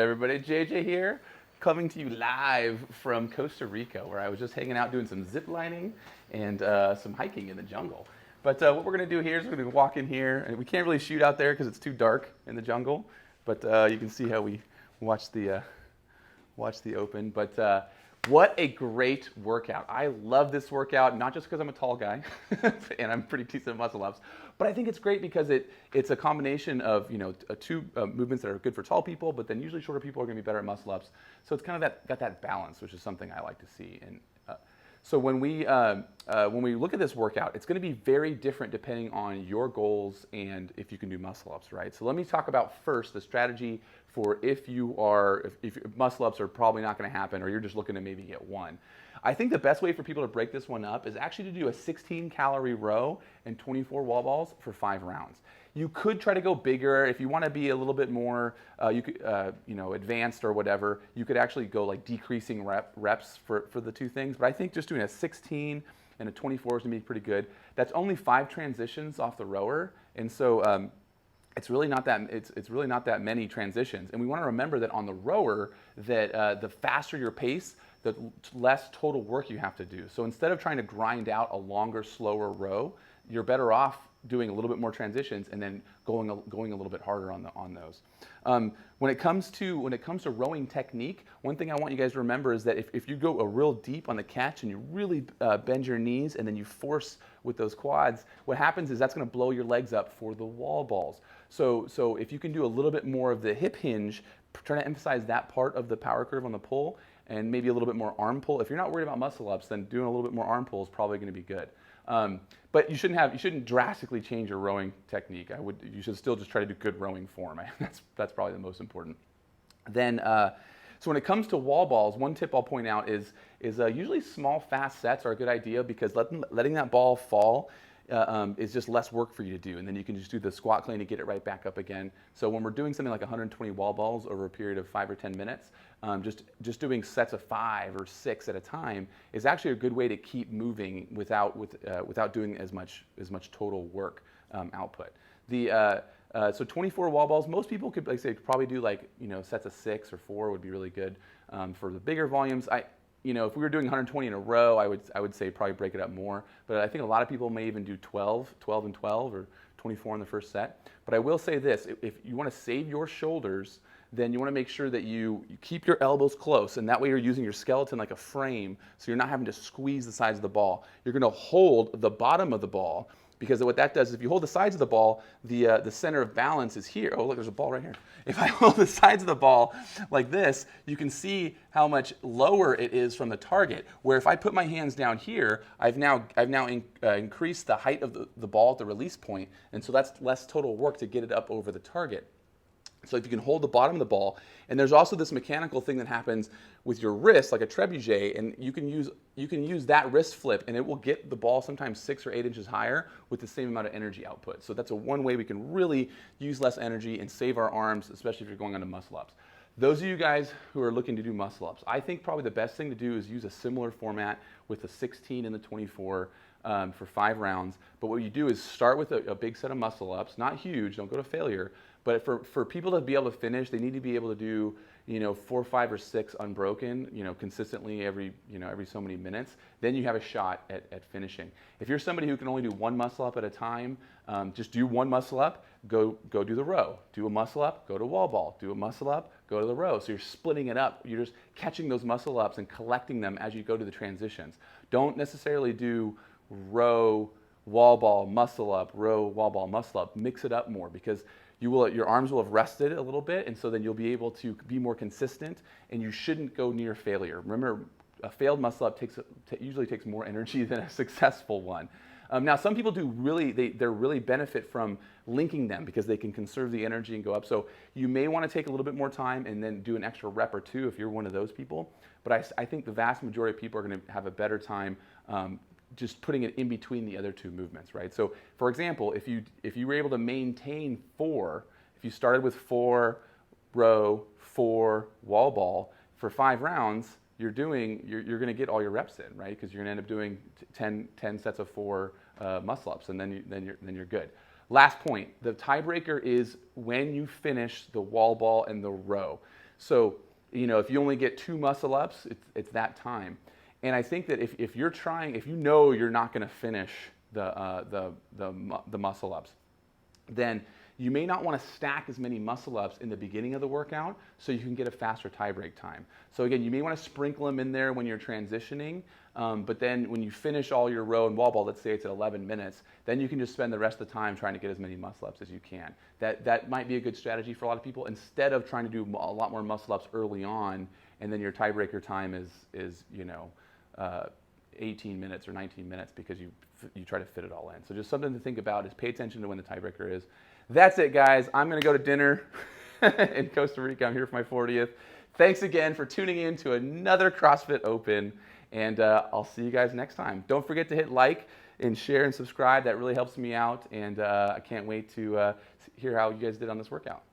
Everybody, JJ here, coming to you live from Costa Rica, where I was just hanging out doing some zip lining and some hiking in the jungle. But what we're going to do here is we're going to walk in here, and we can't really shoot out there because it's too dark in the jungle. But you can see how we watch the open. But what a great workout! I love this workout, not just because I'm a tall guy and I'm pretty decent muscle ups, but I think it's great because it's a combination of two movements that are good for tall people, but then usually shorter people are going to be better at muscle ups. So it's kind of got that balance, which is something I like to see. And so when we look at this workout, it's going to be very different depending on your goals and if you can do muscle ups, right? So let me talk about first the strategy for if muscle ups are probably not going to happen, or you're just looking to maybe get one. I think the best way for people to break this one up is actually to do a 16-calorie row and 24 wall balls for 5 rounds. You could try to go bigger if you want to be a little bit more, advanced or whatever. You could actually go like decreasing reps for the two things. But I think just doing a 16 and a 24 is going to be pretty good. That's only 5 transitions off the rower, and so it's really not that many transitions. And we want to remember that on the rower, that the faster your pace, the less total work you have to do. So instead of trying to grind out a longer, slower row, you're better off doing a little bit more transitions and then going a little bit harder on those. When it comes to rowing technique, one thing I want you guys to remember is that if you go a real deep on the catch and you really bend your knees and then you force with those quads, what happens is that's going to blow your legs up for the wall balls. So if you can do a little bit more of the hip hinge, try to emphasize that part of the power curve on the pull, and maybe a little bit more arm pull. If you're not worried about muscle ups, then doing a little bit more arm pull is probably going to be good. But you shouldn't drastically change your rowing technique. You should still just try to do good rowing form. That's probably the most important. Then, so when it comes to wall balls, one tip I'll point out is usually small, fast sets are a good idea because letting that ball fall is just less work for you to do, and then you can just do the squat clean to get it right back up again. So when we're doing something like 120 wall balls over a period of 5 or 10 minutes, just doing sets of 5 or 6 at a time is actually a good way to keep moving without doing as much total work output. So 24 wall balls, most people could probably do sets of 6 or 4 would be really good for the bigger volumes. If we were doing 120 in a row, I would say probably break it up more. But I think a lot of people may even do 12 and 12, or 24 in the first set. But I will say this, if you want to save your shoulders, then you want to make sure that you keep your elbows close, and that way you're using your skeleton like a frame, so you're not having to squeeze the sides of the ball. You're going to hold the bottom of the ball, because what that does is if you hold the sides of the ball, the center of balance is here. Oh, look, there's a ball right here. If I hold the sides of the ball like this, you can see how much lower it is from the target. Where if I put my hands down here, I've now increased the height of the ball at the release point, and so that's less total work to get it up over the target. So if you can hold the bottom of the ball, and there's also this mechanical thing that happens with your wrist, like a trebuchet, and you can use that wrist flip, and it will get the ball sometimes 6 or 8 inches higher with the same amount of energy output. So that's one way we can really use less energy and save our arms, especially if you're going on to muscle ups. Those of you guys who are looking to do muscle ups, I think probably the best thing to do is use a similar format with the 16 and the 24 for 5 rounds. But what you do is start with a big set of muscle ups, not huge, don't go to failure. But for people to be able to finish, they need to be able to do 4, 5, or 6 unbroken, consistently every so many minutes. Then you have a shot at finishing. If you're somebody who can only do 1 muscle up at a time, just do 1 muscle up, go do the row. Do a muscle up, go to wall ball. Do a muscle up, go to the row. So you're splitting it up. You're just catching those muscle ups and collecting them as you go to the transitions. Don't necessarily do row, wall ball, muscle up, row, wall ball, muscle up. Mix it up more, because your arms will have rested a little bit, and so then you'll be able to be more consistent, and you shouldn't go near failure. Remember, a failed muscle up usually takes more energy than a successful one. Now, some people they really benefit from linking them because they can conserve the energy and go up. So you may want to take a little bit more time and then do an extra rep or 2 if you're one of those people. But I think the vast majority of people are going to have a better time just putting it in between the other 2 movements, right? So, for example, if you were able to maintain 4, if you started with 4 row, 4 wall ball for 5 rounds, you're going to get all your reps in, right? Because you're going to end up doing 10 sets of 4 muscle ups, and then you're good. Last point: the tiebreaker is when you finish the wall ball and the row. So, if you only get 2 muscle ups, it's that time. And I think that if you're trying, if you know you're not going to finish the muscle ups, then you may not want to stack as many muscle ups in the beginning of the workout so you can get a faster tie break time. So again, you may want to sprinkle them in there when you're transitioning, but then when you finish all your row and wall ball, let's say it's at 11 minutes, then you can just spend the rest of the time trying to get as many muscle ups as you can. That might be a good strategy for a lot of people, instead of trying to do a lot more muscle ups early on, and then your tiebreaker time is 18 minutes or 19 minutes because you try to fit it all in. So just something to think about is pay attention to when the tiebreaker is. That's it, guys. I'm going to go to dinner in Costa Rica. I'm here for my 40th. Thanks again for tuning in to another CrossFit Open, and I'll see you guys next time. Don't forget to hit like and share and subscribe. That really helps me out, and I can't wait to hear how you guys did on this workout.